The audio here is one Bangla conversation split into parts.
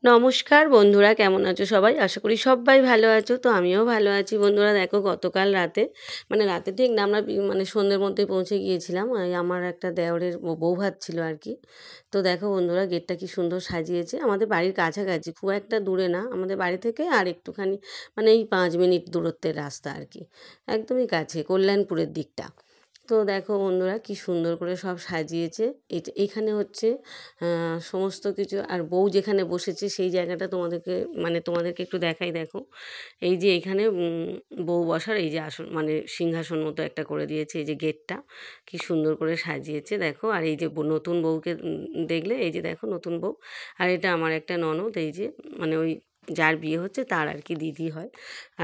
নমস্কার বন্ধুরা, কেমন আছো সবাই? আশা করি সবাই ভালো আছো। তো আমিও ভালো আছি বন্ধুরা। দেখো গতকাল রাতে, মানে রাতে ঠিক না, আমরা মানে সন্ধ্যের মধ্যে পৌঁছে গিয়েছিলাম। ওই আমার একটা দেওরের বৌভাত ছিল আর কি। তো দেখো বন্ধুরা, গেটটা কি সুন্দর সাজিয়েছে। আমাদের বাড়ির কাছাকাছি, খুব একটা দূরে না, আমাদের বাড়ি থেকে আর একটুখানি মানে এই 5 মিনিট দূরত্বের রাস্তা আর কি, একদমই কাছে, কল্যাণপুরের দিকটা। তো দেখো বন্ধুরা, কি সুন্দর করে সব সাজিয়েছে। এখানে হচ্ছে সমস্ত কিছু, আর বউ যেখানে বসেছে সেই জায়গাটা তোমাদেরকে একটু দেখাই। দেখো এই যে এখানে বউ বসার এই যে আসন, মানে সিংহাসন মতো একটা করে দিয়েছে। এই যে গেটটা কি সুন্দর করে সাজিয়েছে দেখো। আর এই যে নতুন বউকে দেখলে, এই যে দেখো নতুন বউ। আর এটা আমার একটা ননদ, এই যে মানে ওই যার বিয়ে হচ্ছে তার আর কি দিদি হয়।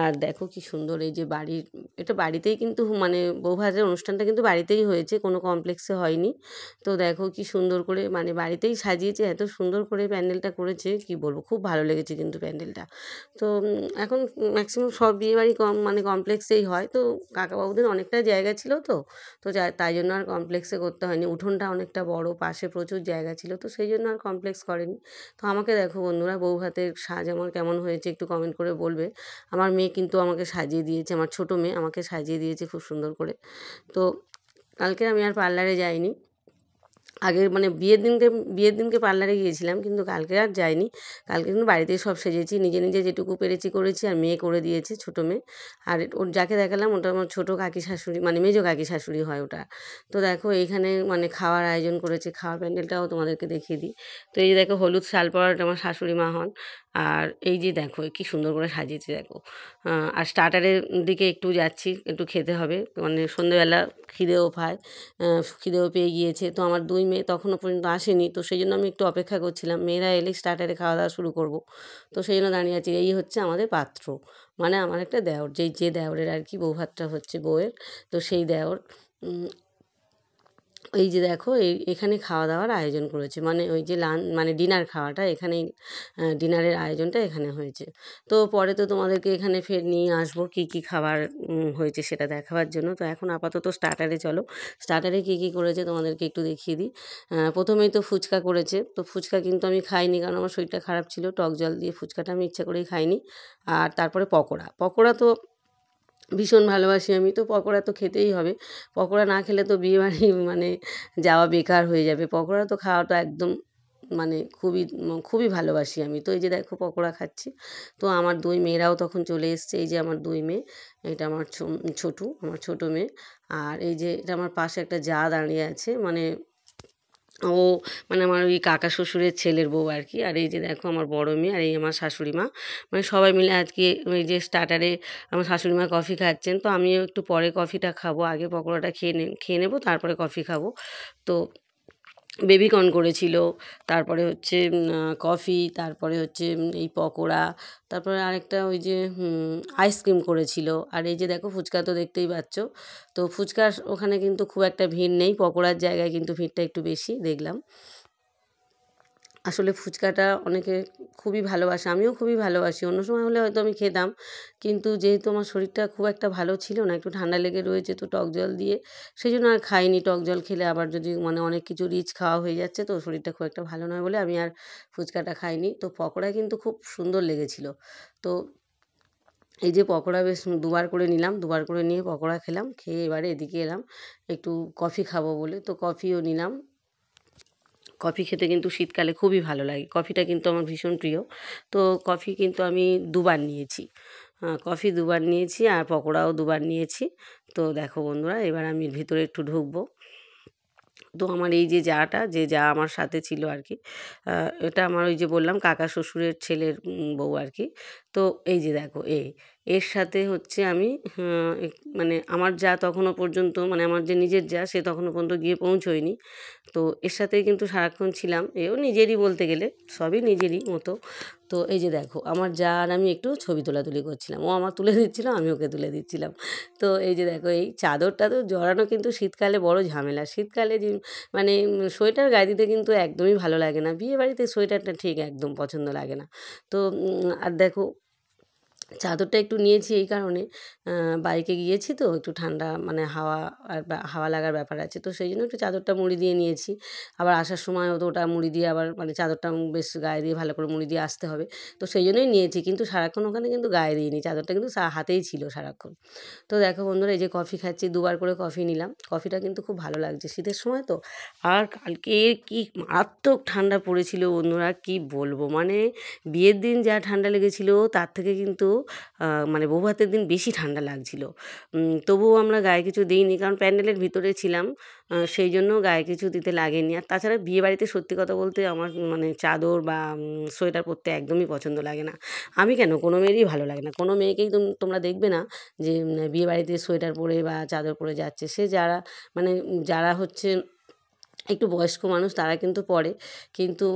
আর দেখো কি সুন্দর এই যে বাড়ির, এটা বাড়িতেই কিন্তু মানে বৌভাতের অনুষ্ঠানটা কিন্তু বাড়িতেই হয়েছে, কোনো কমপ্লেক্সে হয়নি। তো দেখো কি সুন্দর করে মানে বাড়িতেই সাজিয়েছে, এত সুন্দর করে প্যান্ডেলটা করেছে কি বলবো, খুব ভালো লেগেছে কিন্তু প্যান্ডেলটা। তো এখন ম্যাক্সিমাম সব বিয়েবাড়ি মানে কমপ্লেক্সেই হয়। তো কাকাবাবুদের অনেকটা জায়গা ছিল, তো তাই জন্য আর কমপ্লেক্সে করতে হয়নি। উঠোনটা অনেকটা বড়, পাশে প্রচুর জায়গা ছিল, তো সেই জন্য আর কমপ্লেক্স করেনি। তো আমাকে দেখো বন্ধুরা, বৌভাতের সাজ আমার কেমন হয়েছে একটু কমেন্ট করে বলবে। আমার মেয়ে কিন্তু আমাকে সাজিয়ে দিয়েছে, আমার ছোটো মেয়ে আমাকে সাজিয়ে দিয়েছে খুব সুন্দর করে। তো কালকে আমি আর পার্লারে যাইনি। আগে মানে বিয়ের দিনকে পার্লারে গিয়েছিলাম, কিন্তু কালকে আর যাইনি। কালকে কিন্তু বাড়িতেই সব সেজেছি, নিজে নিজে যেটুকু পেরেছি করেছি, আর মেয়ে করে দিয়েছে, ছোটো মেয়ে। আর ওর যাকে দেখালাম ওটা আমার ছোটো কাকি শাশুড়ি, মানে মেজো কাকি শাশুড়ি হয় ওটা। তো দেখো এইখানে মানে খাওয়ার আয়োজন করেছে, খাওয়ার প্যান্ডেলটাও তোমাদেরকে দেখিয়ে দিই। তো এই যে দেখো হলুদ শাল পরাটা আমার শাশুড়ি মা হন। আর এই যে দেখো কি সুন্দর করে সাজিয়েছে দেখো। আর স্টার্টারের দিকে একটু যাচ্ছি, একটু খেতে হবে, মানে সন্ধেবেলা খিদেও পায়, খিদেও পেয়ে গিয়েছে। তো আমার দুই মেয়ে তখনও পর্যন্ত আসেনি, তো সেই জন্য আমি একটু অপেক্ষা করছিলাম, মেয়েরা এলে স্টার্টারে খাওয়া দাওয়া শুরু করব। তো সেই জন্য দাঁড়িয়ে আছি। এই হচ্ছে আমাদের পাত্র, মানে আমার একটা দেওর, যে দেওরের আর কি বৌভাতটা হচ্ছে বউয়ের। তো সেই দেওর এই যে দেখো এখানে খাওয়া দাওয়ার আয়োজন করেছে, মানে ওই যে মানে ডিনার খাওয়াটা এখানেই, ডিনারের আয়োজনটা এখানে হয়েছে। তো পরে তো তোমাদেরকে এখানে ফের নিয়ে আসবো কী কী খাবার হয়েছে সেটা দেখাবার জন্য। তো এখন আপাতত স্টার্টারে চলো, স্টার্টারে কী কী করেছে তোমাদেরকে একটু দেখিয়ে দিই। প্রথমেই তো ফুচকা করেছে, তো ফুচকা কিন্তু আমি খাইনি, কারণ আমার শরীরটা খারাপ ছিল, টক জল দিয়ে ফুচকাটা আমি ইচ্ছা করেই খাইনি। আর তারপরে পকোড়া, পকোড়া তো ভীষণ ভালোবাসি আমি, তো পকোড়া তো খেতেই হবে। পকোড়া না খেলে তো বিয়েবাড়ি মানে যাওয়া বেকার হয়ে যাবে। পকোড়া তো খাওয়াটা একদম মানে খুবই ভালোবাসি আমি। তো এই যে দেখো পকোড়া খাচ্ছি। তো আমার দুই মেয়েরাও তখন চলে এসছে। এই যে আমার দুই মেয়ে, এটা আমার ছোটু, আমার ছোটো মেয়ে। আর এই যে এটা আমার পাশে একটা জা দাঁড়িয়ে আছে, মানে ও মানে আমার ওই কাকা শ্বশুরের ছেলের বউ আর কি। আর এই যে দেখো আমার বড় মেয়ে, আর এই আমার শাশুড়ি মা, মানে সবাই মিলে আজকে ওই যে স্টার্টারে আমার শাশুড়ি মা কফি খাচ্ছেন। তো আমিও একটু পরে কফিটা খাবো, আগে পকোড়াটা খেয়ে নেবো, তারপরে কফি খাবো। তো বেবিকর্ন করেছিল, তারপরে হচ্ছে কফি, তারপরে হচ্ছে এই পকোড়া, তারপরে আরেকটা ওই যে আইসক্রিম করেছিল। আর এই যে দেখো ফুচকা তো দেখতেই পাচ্ছ। তো ফুচকার ওখানে কিন্তু খুব একটা ভিড় নেই, পকোড়ার জায়গায় কিন্তু ভিড়টা একটু বেশি দেখলাম। আসলে ফুচকাটা অনেকে খুবই ভালোবাসে, আমিও খুবই ভালোবাসি। অন্য সময় হলে হয়তো আমি খেতাম, কিন্তু যেহেতু আমার শরীরটা খুব একটা ভালো ছিল না, একটু ঠান্ডা লেগে রয়েছে, তো টক জল দিয়ে সেই জন্য আর খাইনি। টক জল খেলে আবার যদি মানে অনেক কিছু রিচ খাওয়া হয়ে যাচ্ছে, তো শরীরটা খুব একটা ভালো নয় বলে আমি আর ফুচকাটা খাইনি। তো পকোড়া কিন্তু খুব সুন্দর লেগেছিল। তো এই যে পকোড়া বেশ দুবার করে নিলাম, দুবার করে নিয়ে পকোড়া খেলাম, খেয়ে এবারে এদিকে এলাম একটু কফি খাবো বলে, তো কফিও নিলাম। কফি খেতে কিন্তু শীতকালে খুবই ভালো লাগে, কফিটা কিন্তু আমার ভীষণ প্রিয়। তো কফি কিন্তু আমি দুবার নিয়েছি, কফি দুবার নিয়েছি, আর পকোড়াও দুবার নিয়েছি। তো দেখো বন্ধুরা, এবার আমি ভিতরে একটু ঢুকবো। তো আমার এই যে জাটা, যে যা আমার সাথে ছিল আর কি, এটা আমার ওই যে বললাম কাকা শ্বশুরের ছেলের বউ আর কি। তো এই যে দেখো এর সাথে হচ্ছে আমি মানে আমার যা তখনও পর্যন্ত, মানে আমার যে নিজের যা, সে তখনও পর্যন্ত গিয়ে পৌঁছোয়নি। তো এর সাথেই কিন্তু সারাক্ষণ ছিলাম, এও নিজেরই বলতে গেলে, সবই নিজেরই মতো। তো এই যে দেখো আমার যা আর আমি একটু ছবি তোলাতুলি করছিলাম, ও আমার তুলে দিচ্ছিল, আমি ওকে তুলে দিচ্ছিলাম। তো এই যে দেখো এই চাদর টাদর জড়ানো কিন্তু শীতকালে বড় ঝামেলা। শীতকালে যে মানে সোয়েটার গায়ে দিতে কিন্তু একদমই ভালো লাগে না, বিয়ে বাড়িতে সোয়েটারটা ঠিক একদম পছন্দ লাগে না। তো আর দেখো চাদরটা একটু নিয়েছি এই কারণে, বাইকে গিয়েছি তো একটু ঠান্ডা মানে হাওয়া আর হাওয়া লাগার ব্যাপার আছে, তো সেই জন্য একটু চাদরটা মুড়ি দিয়ে নিয়েছি। আবার আসার সময়ও তো ওটা মুড়ি দিয়ে আবার মানে চাদরটা বেশ গায়ে দিয়ে ভালো করে মুড়ি দিয়ে আসতে হবে, তো সেই জন্যই নিয়েছি। কিন্তু সারাক্ষণ ওখানে কিন্তু গায়ে দিইনি, চাদরটা কিন্তু হাতেই ছিল সারাক্ষণ। তো দেখো বন্ধুরা, এই যে কফি খাচ্ছি, দুবার করে কফি নিলাম। কফিটা কিন্তু খুব ভালো লাগছে, শীতের সময় তো। আর কালকে কি মারাত্মক ঠান্ডা পড়েছিল বন্ধুরা, কি বলবো, মানে বিয়ের দিন যা ঠান্ডা লেগেছিল তার থেকে কিন্তু মানে বৌভাতের দিন বেশি ঠান্ডা লাগছিল। তবুও আমরা গায়ে কিছু দিইনি, কারণ প্যান্ডেলের ভিতরে ছিলাম, সেই জন্য গায়ে কিছু দিতে লাগেনি। আর তাছাড়া বিয়েবাড়িতে সত্যি কথা বলতে আমার মানে চাদর বা সোয়েটার পরতে একদমই পছন্দ লাগে না। আমি কেন, কোনো মেয়েরই ভালো লাগে না, কোনো মেয়েকেই তোমরা দেখবে না যে বিয়েবাড়িতে সোয়েটার পরে বা চাদর পরে যাচ্ছে। সে যারা মানে যারা হচ্ছে একটু বয়স্ক মানুষ তারা কিন্তু পরে, কিন্তু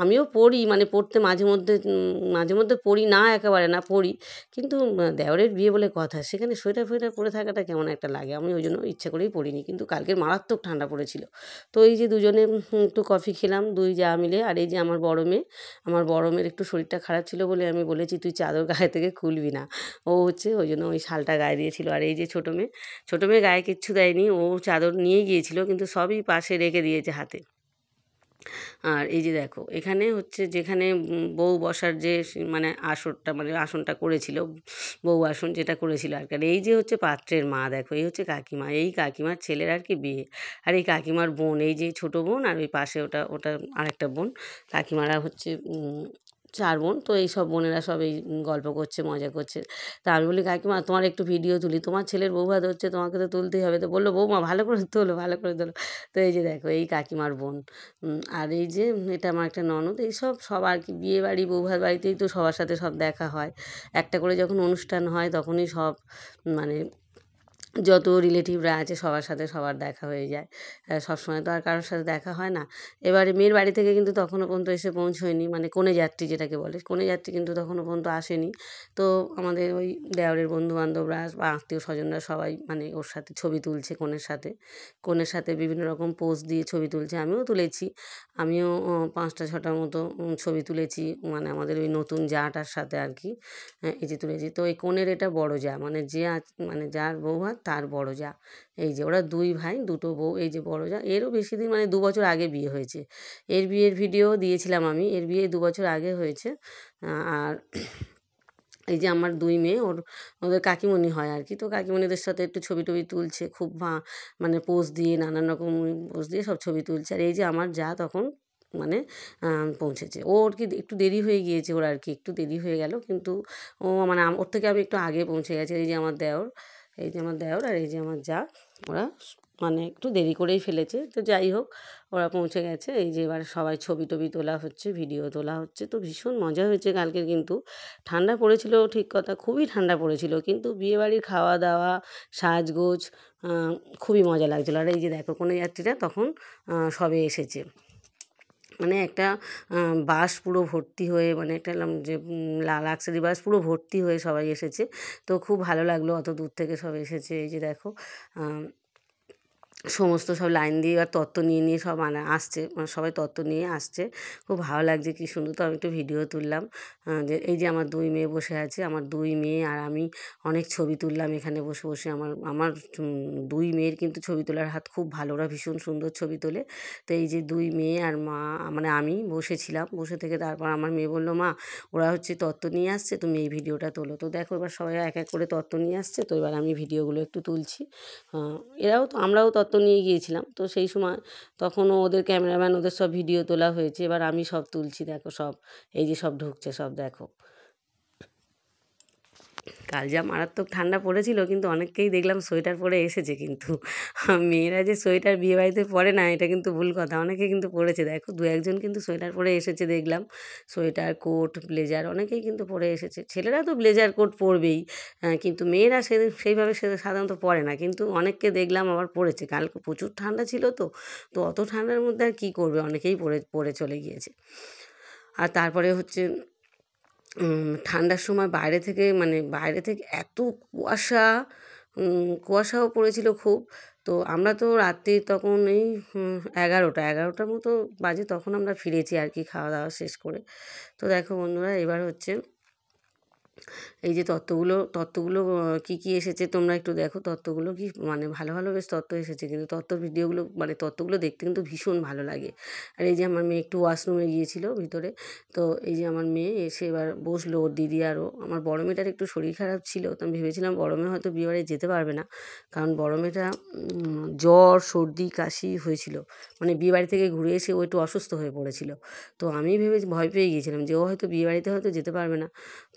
আমিও পড়ি, মানে পড়তে মাঝে মধ্যে পড়ি না, একেবারে না, পড়ি। কিন্তু দেওরের বিয়ে বলে কথা, সেখানে সোয়েটার ফোয়েটার পরে থাকাটা কেমন একটা লাগে, আমি ওই জন্য ইচ্ছে করেই পড়িনি। কিন্তু কালকের মারাত্মক ঠান্ডা পড়েছিল। তো এই যে দুজনে একটু কফি খেলাম, দুই যা মিলে। আর এই যে আমার বড় মেয়ের একটু শরীরটা খারাপ ছিল বলে আমি বলেছি তুই চাদর গায়ে থেকে খুলবি না, ও হচ্ছে ওই জন্য ওই শালটা গায়ে দিয়েছিল। আর এই যে ছোটো মেয়ে গায়ে কিচ্ছু দেয়নি, ও চাদর নিয়ে গিয়েছিল কিন্তু সবই পাশে রেখে দিয়েছে হাতে। আর এই যে দেখো, এখানে হচ্ছে যেখানে বউ বসার যে মানে মানে আসনটা করেছিল, বউ আসন যেটা করেছিল আর কি। আর এই যে হচ্ছে পাত্রের মা, দেখো এই হচ্ছে কাকিমা, এই কাকিমার ছেলের আর কি বিয়ে। আর এই কাকিমার বোন, এই যে ছোটো বোন, আর ওই পাশে ওটা ওটা আরেকটা বোন। কাকিমারা হচ্ছে 4 বোন। তো এই সব বোনেরা সব এই গল্প করছে, মজা করছে। তা আমি বলি, কাকিমা তোমার একটু ভিডিও তুলি, তোমার ছেলের বৌভাত হচ্ছে, তোমাকে তো তুলতেই হবে। তো বললো, বৌমা ভালো করে তোলো, ভালো করে তোলো। তো এই যে দেখো, এই কাকিমার বোন। আর এই যে এটা আমার একটা ননদ। এইসব সব আর কি, বিয়েবাড়ি বৌভাত বাড়িতেই তো সবার সাথে সব দেখা হয়। একটা করে যখন অনুষ্ঠান হয় তখনই সব মানে যত রিলেটিভরা আছে সবার সাথে সবার দেখা হয়ে যায়। সবসময় তো আর কারোর সাথে দেখা হয় না। এবারে মেয়ের বাড়ি থেকে কিন্তু তখনও পর্যন্ত এসে পৌঁছোয়নি, মানে কনে যাত্রী যেটাকে বলে, কনে যাত্রী কিন্তু তখনও পর্যন্ত আসেনি। তো আমাদের ওই দেওরের বন্ধুবান্ধবরা বা আত্মীয় স্বজনরা সবাই মানে ওর সাথে ছবি তুলছে, কনের সাথে বিভিন্ন রকম পোজ দিয়ে ছবি তুলছে। আমিও তুলেছি, আমিও 5টা 6টার মতো ছবি তুলেছি, মানে আমাদের ওই নতুন জাটার সাথে আর কি। এই যে তুলেছি। তো এই কনের এটা বড় জা, মানে মানে যার বৌভাত তার বড় জা। এই যে ওরা 2 ভাই 2টো বউ, এই যে বড় জা, এরও বেশি দিন মানে 2 বছর আগে বিয়ে হয়েছে। এর বিয়ের ভিডিও দিয়েছিলাম আমি, এর বিয়ে 2 বছর আগে হয়েছে। আর এই যে আমার 2 মেয়ে, ওদের কাকিমণি হয় আর কি। তো কাকিমণিদের সাথে একটু ছবি টবি তুলছে, খুব মানে পোজ দিয়ে, নানান রকম পোজ দিয়ে সব ছবি তুলছে। আর এই যে আমার জা তখন মানে পৌঁছেছে। ওর কি একটু দেরি হয়ে গিয়েছে, ওর আর কি একটু দেরি হয়ে গেল, কিন্তু ও মানে ওর থেকে আমি একটু আগে পৌঁছে গেছি। এই যে আমার দেওর, এই যে আমার দেওর, আর এই যে আমার জা, ওরা মানে একটু দেরি করেই ফেলেছে। তো যাই হোক, ওরা পৌঁছে গেছে। এই যে এবার সবাই ছবি টবি তোলা হচ্ছে, ভিডিও তোলা হচ্ছে। তো ভীষণ মজা হয়েছে কালকের, কিন্তু ঠান্ডা পড়েছিল ঠিক কথা, খুবই ঠান্ডা পড়েছিল, কিন্তু বিয়েবাড়ির খাওয়া দাওয়া, সাজগোজ, খুবই মজা লাগছিলো। আর এই যে দেখো, কোনো যাত্রীরা তখন সবে এসেছে, মানে একটা বাস পুরো ভর্তি হয়ে, মানে একটা যে লাক্সারি বাস পুরো ভর্তি হয়ে সবাই এসেছে। তো খুব ভালো লাগলো, অত দূর থেকে সব এসেছে। এই যে দেখো, সমস্ত সব লাইন দিয়ে এবার তত্ত্ব নিয়ে সব আসছে, মানে সবাই তত্ত্ব নিয়ে আসছে। খুব ভালো লাগছে, কী সুন্দর। তো আমি একটু ভিডিও তুললাম, যে এই যে আমার 2 মেয়ে বসে আছে, আমার 2 মেয়ে আর আমি অনেক ছবি তুললাম এখানে বসে বসে। আমার 2 মেয়ের কিন্তু ছবি তোলার হাত খুব ভালো, ওরা ভীষণ সুন্দর ছবি তোলে। তো এই যে 2 মেয়ে আর মা, মানে আমি বসেছিলাম, বসে থেকে তারপর আমার মেয়ে বললো, মা ওরা হচ্ছে তত্ত্ব নিয়ে আসছে, তুমি এই ভিডিওটা তোলো। তো দেখো, এবার সবাই এক এক করে তত্ত্ব নিয়ে আসছে, তো এবার আমি ভিডিওগুলো একটু তুলছি। আমরাও তত্ত্ব নিয়ে গিয়েছিলাম, তো সেই সময় তখনও ওদের ক্যামেরাম্যান, ওদের সব ভিডিও তোলা হয়েছে। এবার আমি সব তুলছি, দেখো সব, এই যে সব ঢুকছে সব, দেখো। কাল যা মারাত্মক ঠান্ডা পড়েছিল, কিন্তু অনেককেই দেখলাম সোয়েটার পরে এসেছে। কিন্তু মেয়েরা যে সোয়েটার বিয়েবাড়িতে পরে না, এটা কিন্তু ভুল কথা, অনেকে কিন্তু পরেছে। দেখো 2-1জন কিন্তু সোয়েটার পরে এসেছে দেখলাম, সোয়েটার, কোট, ব্লেজার অনেকেই কিন্তু পরে এসেছে। ছেলেরা তো ব্লেজার কোট পরবেই, কিন্তু মেয়েরা সেইভাবে সাধারণত পরে না, কিন্তু অনেককে দেখলাম আবার পরেছে। কালকে প্রচুর ঠান্ডা ছিল, তো অত ঠান্ডার মধ্যে আর কী করবে, অনেকেই পরে চলে গিয়েছে। আর তারপরে হচ্ছে ঠান্ডার সময় বাইরে থেকে এত কুয়াশা, কুয়াশাও পড়েছিল খুব। তো আমরা তো রাত্রি তখন এই 11টার মতো বাজে, তখন আমরা ফিরেছি আর কি খাওয়া দাওয়া শেষ করে। তো দেখো বন্ধুরা, এবার হচ্ছে এই যে তত্ত্বগুলো কী কী এসেছে তোমরা একটু দেখো। তত্ত্বগুলো কি মানে ভালো ভালো বেশ তত্ত্ব এসেছে, কিন্তু তত্ত্বর ভিডিওগুলো মানে তত্ত্বগুলো দেখতে কিন্তু ভীষণ ভালো লাগে। আর এই যে আমার মেয়ে একটু ওয়াশরুমে গিয়েছিল ভিতরে, তো এই যে আমার মেয়ে এসে এবার বসলো, ওর দিদি আরও। আমার বড় মেয়েটার একটু শরীর খারাপ ছিল, তো আমি ভেবেছিলাম বড় মেয়ে হয়তো বিয়েবাড়ি যেতে পারবে না, কারণ বড় মেয়েটা জ্বর সর্দি কাশি হয়েছিল, মানে বিয়েবাড়ি থেকে ঘুরে এসে ও একটু অসুস্থ হয়ে পড়েছিল। তো আমি ভয় পেয়ে গিয়েছিলাম যে ও হয়তো বিয়েবাড়িতে হয়তো যেতে পারবে না।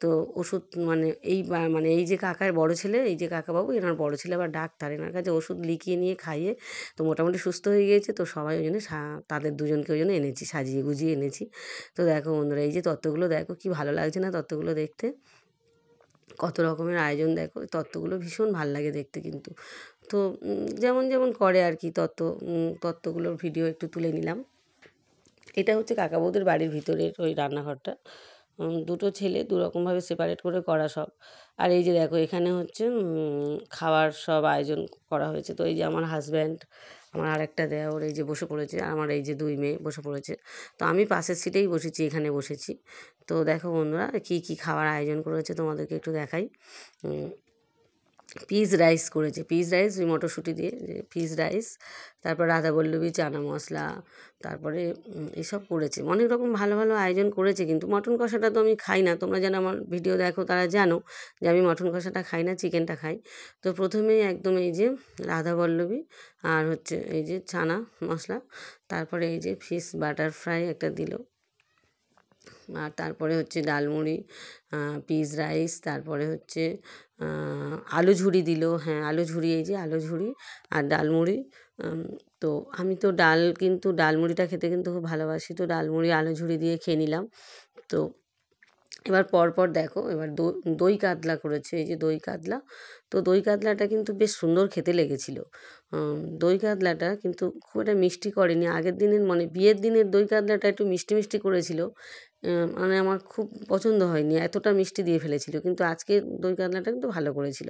তো ওষুধ মানে মানে এই যে কাকার বড় ছেলে, এই যে কাকাবাবু, এনার বড় ছেলে আবার ডাক্তার, এনার কাছে ওষুধ লিখিয়ে নিয়ে খাইয়ে তো মোটামুটি সুস্থ হয়ে গিয়েছে। তো সবাই ওই জন্য তাদের দুজনকে ওই জন্য এনেছি, সাজিয়ে গুজিয়ে এনেছি। তো দেখো বন্ধুরা, এই যে তত্ত্বগুলো দেখো কি ভালো লাগছে না তত্ত্বগুলো দেখতে, কত রকমের আয়োজন দেখো। তত্ত্বগুলো ভীষণ ভাল লাগে দেখতে কিন্তু। তো যেমন যেমন করে আর কি তত্ত্বগুলোর ভিডিও একটু তুলে নিলাম। এটা হচ্ছে কাকা বৌদির বাড়ির ভিতরের ওই রান্নাঘরটা। দুটো ছেলে দুরকমভাবে সেপারেট করে করা সব। আর এই যে দেখো এখানে হচ্ছে খাওয়ার সব আয়োজন করা হয়েছে। তো এই যে আমার হাজব্যান্ড, আমার আরেকটা দেওর এই যে বসে পড়েছে, আমার এই যে দুই মেয়ে বসে পড়েছে। তো আমি পাশের সিটেই বসেছি, এখানে বসেছি। তো দেখো বন্ধুরা কী কী খাওয়ার আয়োজন করেছে তোমাদেরকে একটু দেখাই। পিস রাইস করেছে, পিস রাইস ওই মটরশুঁটি দিয়ে যে পিস রাইস, তারপর রাধাবল্লভী চানা মশলা, তারপরে এসব করেছে, অনেক রকম ভালো ভালো আয়োজন করেছে। কিন্তু মটন কষাটা তো আমি খাই না, তোমরা যারা আমার ভিডিও দেখো তারা জানো যে আমি মটন কষাটা খাই না, চিকেনটা খাই। তো প্রথমেই একদম এই যে রাধাবল্লভী আর হচ্ছে এই যে চানা মশলা, তারপরে এই যে ফিশ বাটার ফ্রাই একটা দিল, আর তারপরে হচ্ছে ডালমুড়ি, পিস রাইস, তারপরে হচ্ছে আলু ঝুরি দিল, হ্যাঁ আলু ঝুরি, এই যে আলু ঝুরি আর ডালমুড়ি। তো আমি তো কিন্তু ডালমুড়িটা খেতে কিন্তু খুব ভালোবাসি, তো ডালমুড়ি আলু ঝুরি দিয়ে খেয়ে নিলাম। তো এবার পরপর দেখো, এবার দই কাতলা করেছে, এই যে দই কাতলা। তো দই কাতলাটা কিন্তু বেশ সুন্দর খেতে লেগেছিলো। দই কাতলাটা কিন্তু খুব একটা মিষ্টি করেনি, আগের দিনের মানে বিয়ের দিনের দই কাতলাটা একটু মিষ্টি মিষ্টি করেছিল, মানে আমার খুব পছন্দ হয়নি, এতটা মিষ্টি দিয়ে ফেলেছিল। কিন্তু আজকে দই কাতলাটা কিন্তু ভালো করেছিল।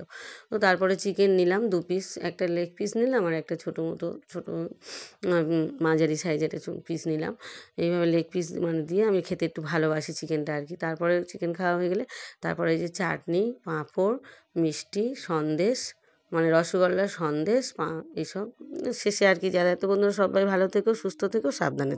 তো তারপরে চিকেন নিলাম 2 পিস, একটা লেগ পিস নিলাম আর একটা ছোটো মাঝারি সাইজের পিস নিলাম। এইভাবে লেগ পিস মানে দিয়ে আমি খেতে একটু ভালোবাসি চিকেনটা আর কি। তারপরে চিকেন খাওয়া হয়ে গেলে তারপরে এই যে চাটনি, পাঁপড়, মিষ্টি, সন্দেশ, মানে রসগোল্লা, সন্দেশ, এইসব শেষে আর কি। যারা এত বন্ধুরা সবাই ভালো থেকো, সুস্থ থেকো, সাবধানে।